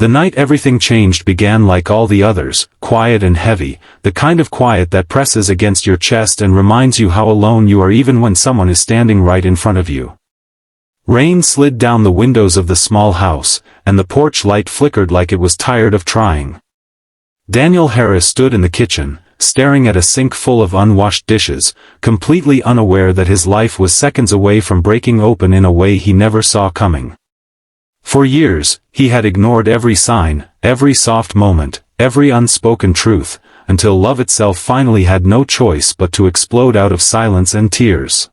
The night everything changed began like all the others, quiet and heavy, the kind of quiet that presses against your chest and reminds you how alone you are even when someone is standing right in front of you. Rain slid down the windows of the small house, and the porch light flickered like it was tired of trying. Daniel Harris stood in the kitchen, staring at a sink full of unwashed dishes, completely unaware that his life was seconds away from breaking open in a way he never saw coming. For years, he had ignored every sign, every soft moment, every unspoken truth, until love itself finally had no choice but to explode out of silence and tears.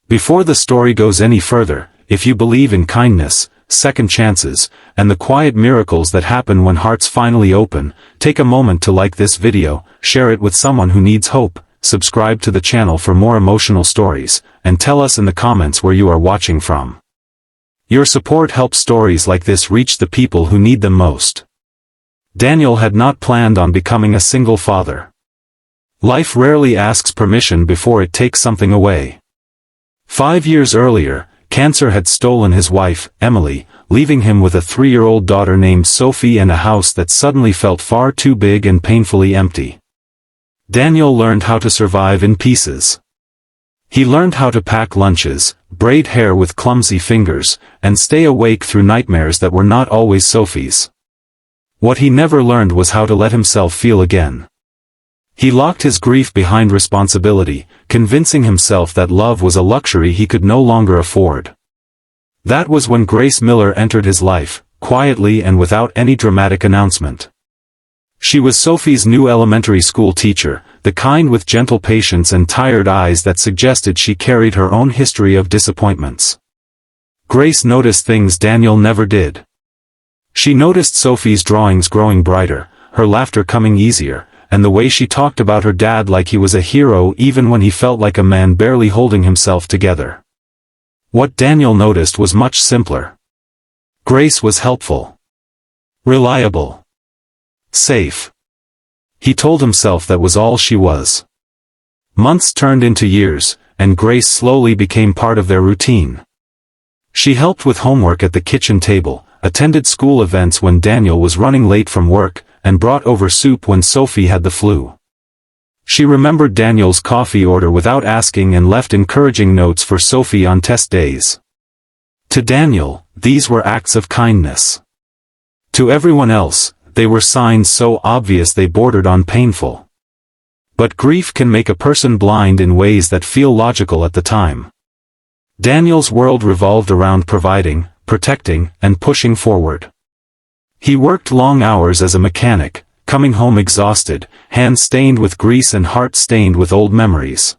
Before the story goes any further, if you believe in kindness, second chances, and the quiet miracles that happen when hearts finally open, take a moment to like this video, share it with someone who needs hope, subscribe to the channel for more emotional stories, and tell us in the comments where you are watching from. Your support helps stories like this reach the people who need them most. Daniel had not planned on becoming a single father. Life rarely asks permission before it takes something away. 5 years earlier, cancer had stolen his wife, Emily, leaving him with a 3-year-old daughter named Sophie and a house that suddenly felt far too big and painfully empty. Daniel learned how to survive in pieces. He learned how to pack lunches, braid hair with clumsy fingers, and stay awake through nightmares that were not always Sophie's. What he never learned was how to let himself feel again. He locked his grief behind responsibility, convincing himself that love was a luxury he could no longer afford. That was when Grace Miller entered his life, quietly and without any dramatic announcement. She was Sophie's new elementary school teacher, the kind with gentle patience and tired eyes that suggested she carried her own history of disappointments. Grace noticed things Daniel never did. She noticed Sophie's drawings growing brighter, her laughter coming easier, and the way she talked about her dad like he was a hero even when he felt like a man barely holding himself together. What Daniel noticed was much simpler. Grace was helpful, reliable, safe. He told himself that was all she was. Months turned into years, and Grace slowly became part of their routine. She helped with homework at the kitchen table, attended school events when Daniel was running late from work, and brought over soup when Sophie had the flu. She remembered Daniel's coffee order without asking and left encouraging notes for Sophie on test days. To Daniel, these were acts of kindness. To everyone else, they were signs so obvious they bordered on painful. But grief can make a person blind in ways that feel logical at the time. Daniel's world revolved around providing, protecting, and pushing forward. He worked long hours as a mechanic, coming home exhausted, hands stained with grease and heart stained with old memories.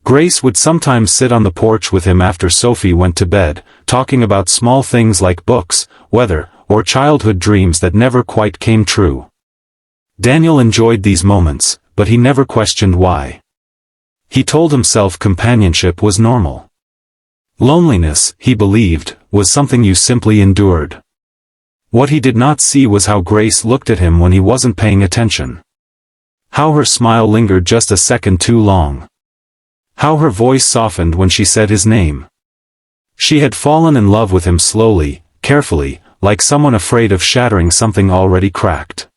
Grace would sometimes sit on the porch with him after Sophie went to bed, talking about small things like books, weather, or childhood dreams that never quite came true. Daniel enjoyed these moments, but he never questioned why. He told himself companionship was normal. Loneliness, he believed, was something you simply endured. What he did not see was how Grace looked at him when he wasn't paying attention. How her smile lingered just a second too long. How her voice softened when she said his name. She had fallen in love with him slowly, carefully, like someone afraid of shattering something already cracked.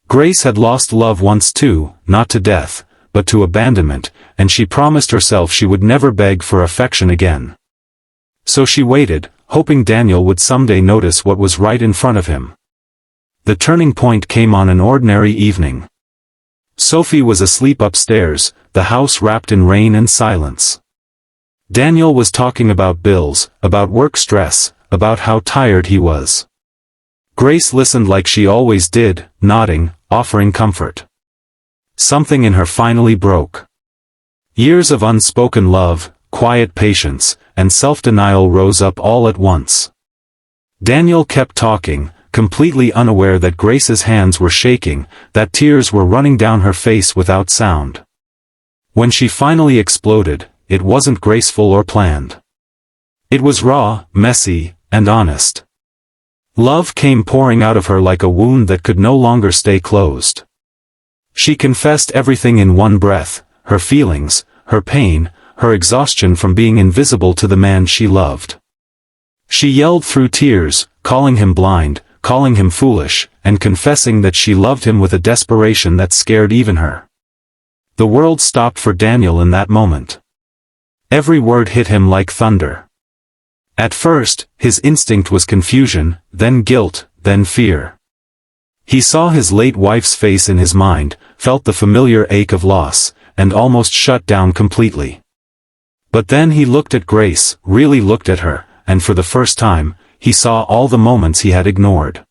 Grace had lost love once too, not to death, but to abandonment, and she promised herself she would never beg for affection again. So she waited, hoping Daniel would someday notice what was right in front of him. The turning point came on an ordinary evening. Sophie was asleep upstairs, the house wrapped in rain and silence. Daniel was talking about bills, about work stress, about how tired he was. Grace listened like she always did, nodding, offering comfort. Something in her finally broke. Years of unspoken love, quiet patience, and self-denial rose up all at once. Daniel kept talking, completely unaware that Grace's hands were shaking, that tears were running down her face without sound. When she finally exploded, it wasn't graceful or planned. It was raw, messy, and honest. Love came pouring out of her like a wound that could no longer stay closed. She confessed everything in one breath, her feelings, her pain, her exhaustion from being invisible to the man she loved. She yelled through tears, calling him blind, calling him foolish, and confessing that she loved him with a desperation that scared even her. The world stopped for Daniel in that moment. Every word hit him like thunder. At first, his instinct was confusion, then guilt, then fear. He saw his late wife's face in his mind, felt the familiar ache of loss, and almost shut down completely. But then he looked at Grace, really looked at her, and for the first time, he saw all the moments he had ignored.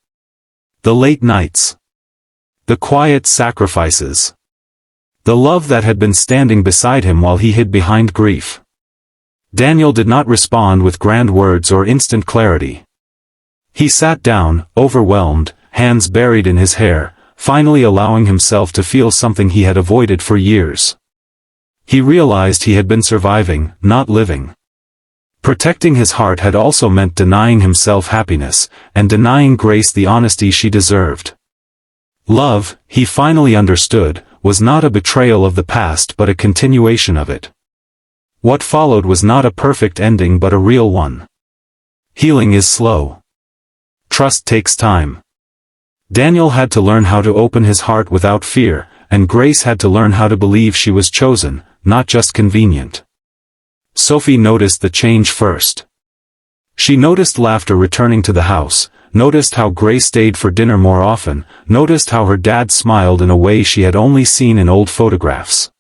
The late nights. The quiet sacrifices. The love that had been standing beside him while he hid behind grief. Daniel did not respond with grand words or instant clarity. He sat down, overwhelmed, hands buried in his hair, finally allowing himself to feel something he had avoided for years. He realized he had been surviving, not living. Protecting his heart had also meant denying himself happiness, and denying Grace the honesty she deserved. Love, he finally understood, was not a betrayal of the past but a continuation of it. What followed was not a perfect ending but a real one. Healing is slow. Trust takes time. Daniel had to learn how to open his heart without fear, and Grace had to learn how to believe she was chosen, not just convenient. Sophie noticed the change first. She noticed laughter returning to the house, noticed how Grace stayed for dinner more often, noticed how her dad smiled in a way she had only seen in old photographs.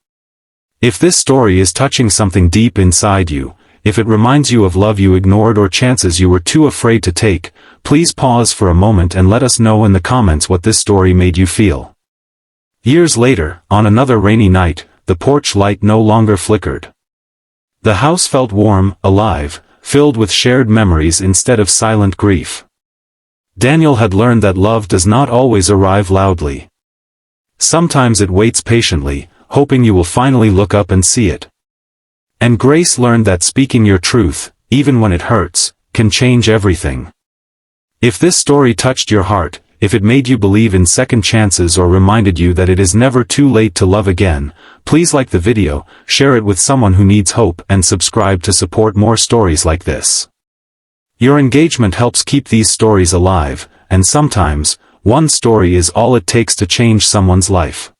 If this story is touching something deep inside you, if it reminds you of love you ignored or chances you were too afraid to take, please pause for a moment and let us know in the comments what this story made you feel. Years later, on another rainy night, the porch light no longer flickered. The house felt warm, alive, filled with shared memories instead of silent grief. Daniel had learned that love does not always arrive loudly. Sometimes it waits patiently, hoping you will finally look up and see it. And Grace learned that speaking your truth, even when it hurts, can change everything. If this story touched your heart, if it made you believe in second chances or reminded you that it is never too late to love again, please like the video, share it with someone who needs hope and subscribe to support more stories like this. Your engagement helps keep these stories alive, and sometimes, one story is all it takes to change someone's life.